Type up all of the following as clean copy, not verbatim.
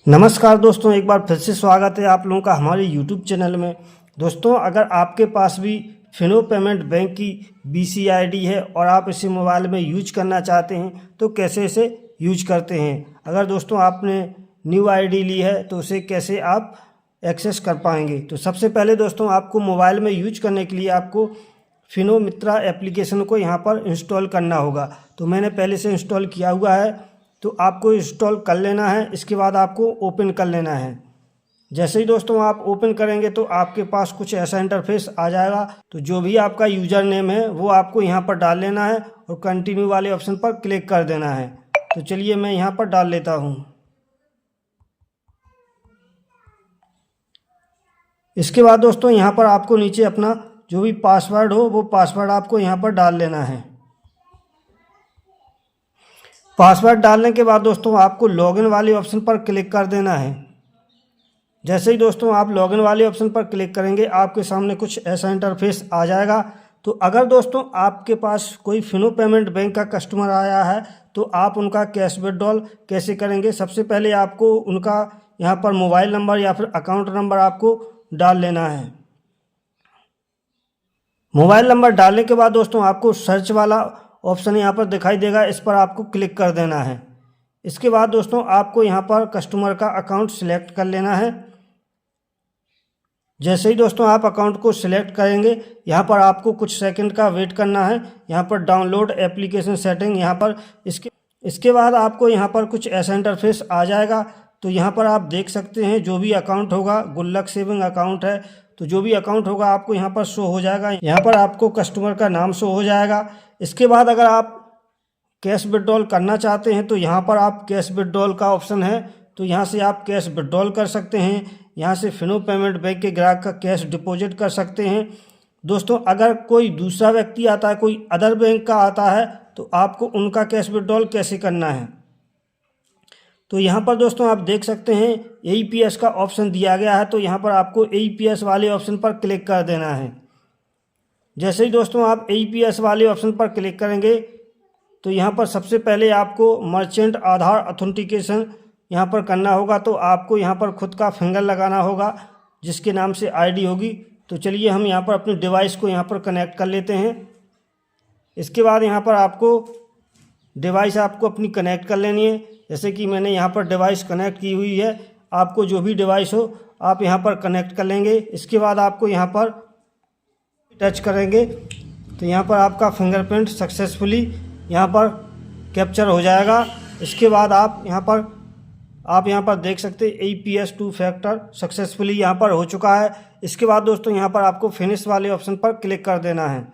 नमस्कार दोस्तों, एक बार फिर से स्वागत है आप लोगों का हमारे YouTube चैनल में। दोस्तों, अगर आपके पास भी फिनो पेमेंट बैंक की BCID है और आप इसे मोबाइल में यूज करना चाहते हैं तो कैसे इसे यूज करते हैं। अगर दोस्तों आपने न्यू ID ली है तो उसे कैसे आप एक्सेस कर पाएंगे। तो सबसे पहले दोस्तों आपको मोबाइल में यूज करने के लिए आपको फिनो मित्रा एप्लीकेशन को यहाँ पर इंस्टॉल करना होगा। तो मैंने पहले से इंस्टॉल किया हुआ है, तो आपको इंस्टॉल कर लेना है। इसके बाद आपको ओपन कर लेना है। जैसे ही दोस्तों आप ओपन करेंगे तो आपके पास कुछ ऐसा इंटरफेस आ जाएगा। तो जो भी आपका यूज़र नेम है वो आपको यहाँ पर डाल लेना है और कंटिन्यू वाले ऑप्शन पर क्लिक कर देना है। तो चलिए मैं यहाँ पर डाल लेता हूँ। इसके बाद दोस्तों यहाँ पर आपको नीचे अपना जो भी पासवर्ड हो वो पासवर्ड आपको यहाँ पर डाल लेना है। पासवर्ड डालने के बाद दोस्तों आपको लॉगिन वाले ऑप्शन पर क्लिक कर देना है। जैसे ही दोस्तों आप लॉगिन वाले ऑप्शन पर क्लिक करेंगे आपके सामने कुछ ऐसा इंटरफेस आ जाएगा। तो अगर दोस्तों आपके पास कोई फिनो पेमेंट बैंक का कस्टमर आया है तो आप उनका कैश विड्रॉल कैसे करेंगे। सबसे पहले आपको उनका यहाँ पर मोबाइल नंबर या फिर अकाउंट नंबर आपको डाल लेना है। मोबाइल नंबर डालने के बाद दोस्तों आपको सर्च वाला ऑप्शन यहाँ पर दिखाई देगा, इस पर आपको क्लिक कर देना है। इसके बाद दोस्तों आपको यहाँ पर कस्टमर का अकाउंट सिलेक्ट कर लेना है। जैसे ही दोस्तों आप अकाउंट को सिलेक्ट करेंगे यहाँ पर आपको कुछ सेकंड का वेट करना है। यहाँ पर डाउनलोड एप्लीकेशन सेटिंग यहाँ पर इसके बाद आपको यहाँ पर कुछ ऐसा इंटरफेस आ जाएगा। तो यहाँ पर आप देख सकते हैं जो भी अकाउंट होगा, गुल्लक सेविंग अकाउंट है, तो जो भी अकाउंट होगा आपको यहाँ पर शो हो जाएगा। यहाँ पर आपको कस्टमर का नाम शो हो जाएगा। इसके बाद अगर आप कैश विड्रॉल करना चाहते हैं तो यहाँ पर आप कैश विड्रॉल का ऑप्शन है, तो यहाँ से आप कैश विड्रॉल कर सकते हैं। यहाँ से फिनो पेमेंट बैंक के ग्राहक का कैश डिपॉजिट कर सकते हैं। दोस्तों अगर कोई दूसरा व्यक्ति आता है, कोई अदर बैंक का आता है, तो आपको उनका कैश विड्रॉल कैसे करना है। तो यहाँ पर दोस्तों आप देख सकते हैं AEPS का ऑप्शन दिया गया है। तो यहाँ पर आपको AEPS वाले ऑप्शन पर क्लिक कर देना है। जैसे ही दोस्तों आप AEPS वाले ऑप्शन पर क्लिक करेंगे तो यहाँ पर सबसे पहले आपको मर्चेंट आधार ऑथेंटिकेशन यहाँ पर करना होगा। तो आपको यहाँ पर खुद का फिंगर लगाना होगा जिसके नाम से ID होगी। तो चलिए हम यहाँ पर अपने डिवाइस को यहाँ पर कनेक्ट कर लेते हैं। इसके बाद यहाँ पर आपको डिवाइस आपको अपनी कनेक्ट कर लेनी है। जैसे कि मैंने यहाँ पर डिवाइस कनेक्ट की हुई है, आपको जो भी डिवाइस हो आप यहाँ पर कनेक्ट कर लेंगे। इसके बाद आपको यहाँ पर टच करेंगे तो यहाँ पर आपका फिंगरप्रिंट सक्सेसफुली यहाँ पर कैप्चर हो जाएगा। इसके बाद आप यहाँ पर देख सकते हैं AEPS 2 फैक्टर सक्सेसफुली यहाँ पर हो चुका है। इसके बाद दोस्तों यहाँ पर आपको फिनिश वाले ऑप्शन पर क्लिक कर देना है।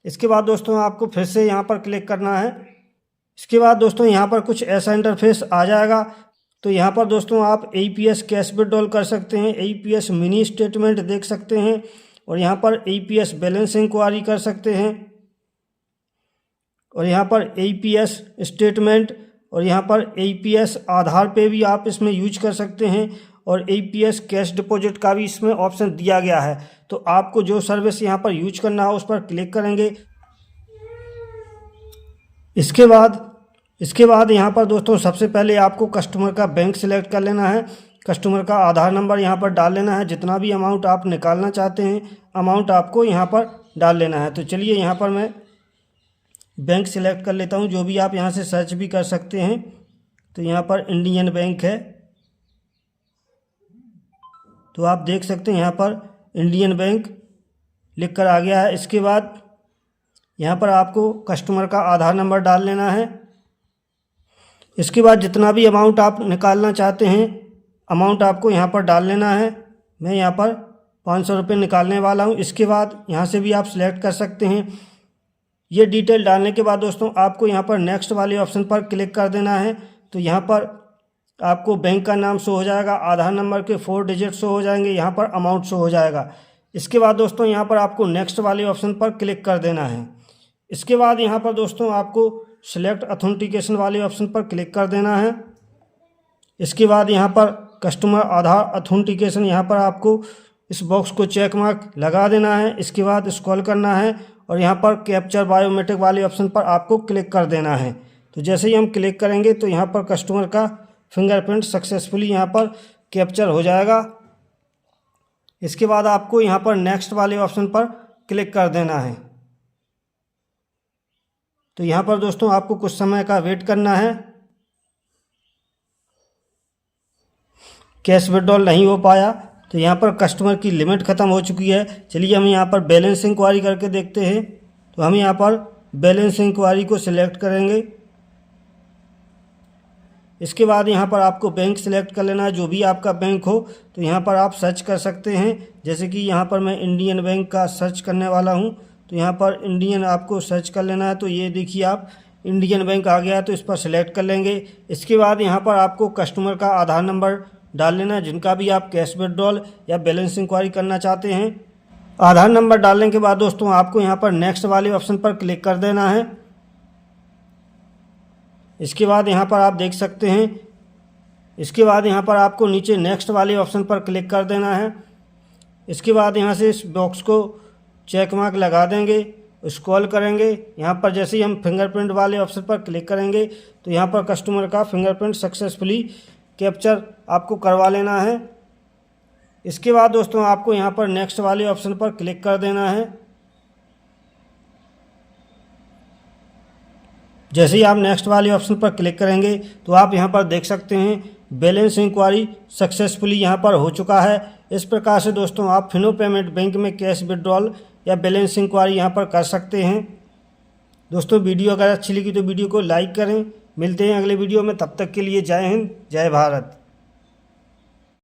इसके बाद दोस्तों आपको फिर से यहाँ पर क्लिक करना है। इसके बाद दोस्तों यहाँ पर कुछ ऐसा इंटरफेस आ जाएगा। तो यहाँ पर दोस्तों आप AEPS कैश विड्रॉल कर सकते हैं, AEPS मिनी स्टेटमेंट देख सकते हैं और यहाँ पर AEPS बैलेंस इंक्वायरी कर सकते हैं और यहाँ पर AEPS स्टेटमेंट और यहाँ पर AEPS आधार पे भी आप इसमें यूज कर सकते हैं और AEPS कैश डिपॉजिट का भी इसमें ऑप्शन दिया गया है। तो आपको जो सर्विस यहाँ पर यूज करना है उस पर क्लिक करेंगे। इसके बाद यहाँ पर दोस्तों सबसे पहले आपको कस्टमर का बैंक सिलेक्ट कर लेना है। कस्टमर का आधार नंबर यहाँ पर डाल लेना है। जितना भी अमाउंट आप निकालना चाहते हैं अमाउंट आपको यहाँ पर डाल लेना है। तो चलिए यहाँ पर मैं बैंक सिलेक्ट कर लेता हूँ। जो भी आप यहाँ से सर्च भी कर सकते हैं। तो यहाँ पर इंडियन बैंक है, तो आप देख सकते हैं यहाँ पर इंडियन बैंक लिख कर आ गया है। इसके बाद यहाँ पर आपको कस्टमर का आधार नंबर डाल लेना है। इसके बाद जितना भी अमाउंट आप निकालना चाहते हैं अमाउंट आपको यहाँ पर डाल लेना है। मैं यहाँ पर 500 रुपये निकालने वाला हूँ। इसके बाद यहाँ से भी आप सिलेक्ट कर सकते हैं। ये डिटेल डालने के बाद दोस्तों आपको यहाँ पर नेक्स्ट वाले ऑप्शन पर क्लिक कर देना है। तो यहाँ पर आपको बैंक का नाम शो हो जाएगा, आधार नंबर के 4 डिजिट शो हो जाएंगे, यहाँ पर अमाउंट शो हो जाएगा। इसके बाद दोस्तों यहाँ पर आपको नेक्स्ट वाले ऑप्शन पर क्लिक कर देना है। इसके बाद यहाँ पर दोस्तों आपको सिलेक्ट ऑथेंटिकेशन वाले ऑप्शन पर क्लिक कर देना है। इसके बाद यहाँ पर कस्टमर आधार ऑथेंटिकेशन यहाँ पर आपको इस बॉक्स को चेक मार्क लगा देना है। इसके बाद स्क्रॉल करना है और यहाँ पर कैप्चर बायोमेट्रिक वाले ऑप्शन पर आपको क्लिक कर देना है। तो जैसे ही हम क्लिक करेंगे तो यहाँ पर कस्टमर का फिंगरप्रिंट सक्सेसफुली यहाँ पर कैप्चर हो जाएगा। इसके बाद आपको यहाँ पर नेक्स्ट वाले ऑप्शन पर क्लिक कर देना है। तो यहाँ पर दोस्तों आपको कुछ समय का वेट करना है। कैश विड्रॉल नहीं हो पाया, तो यहाँ पर कस्टमर की लिमिट ख़त्म हो चुकी है। चलिए हम यहाँ पर बैलेंस इंक्वायरी करके देखते हैं। तो हम यहाँ पर बैलेंस इंक्वायरी को सिलेक्ट करेंगे। इसके बाद यहाँ पर आपको बैंक सिलेक्ट कर लेना है, जो भी आपका बैंक हो। तो यहाँ पर आप सर्च कर सकते हैं, जैसे कि यहाँ पर मैं इंडियन बैंक का सर्च करने वाला हूँ। तो यहाँ पर इंडियन आपको सर्च कर लेना है। तो ये देखिए आप इंडियन बैंक आ गया, तो इस पर सिलेक्ट कर लेंगे। इसके बाद यहाँ पर आपको कस्टमर का आधार नंबर डाल लेना है, जिनका भी आप कैश विड्रॉल या बैलेंस इंक्वायरी करना चाहते हैं। आधार नंबर डालने के बाद दोस्तों आपको यहाँ पर नेक्स्ट वाले ऑप्शन पर क्लिक कर देना है। इसके बाद यहाँ पर आप देख सकते हैं, इसके बाद यहाँ पर आपको नीचे नेक्स्ट वाले ऑप्शन पर क्लिक कर देना है। इसके बाद यहाँ से इस बॉक्स को चेक मार्क लगा देंगे, स्क्रॉल करेंगे। यहाँ पर जैसे ही हम फिंगरप्रिंट वाले ऑप्शन पर क्लिक करेंगे तो यहाँ पर कस्टमर का फिंगरप्रिंट सक्सेसफुली कैप्चर आपको करवा लेना है। इसके बाद दोस्तों आपको यहाँ पर नेक्स्ट वाले ऑप्शन पर क्लिक कर देना है। जैसे ही आप नेक्स्ट वाले ऑप्शन पर क्लिक करेंगे तो आप यहाँ पर देख सकते हैं बैलेंस इंक्वायरी सक्सेसफुली यहाँ पर हो चुका है। इस प्रकार से दोस्तों आप फिनो पेमेंट बैंक में कैश विड्रॉल या बैलेंस इंक्वायरी यहाँ पर कर सकते हैं। दोस्तों वीडियो अगर अच्छी लगी तो वीडियो को लाइक करें। मिलते हैं अगले वीडियो में, तब तक के लिए जय हिंद, जय भारत।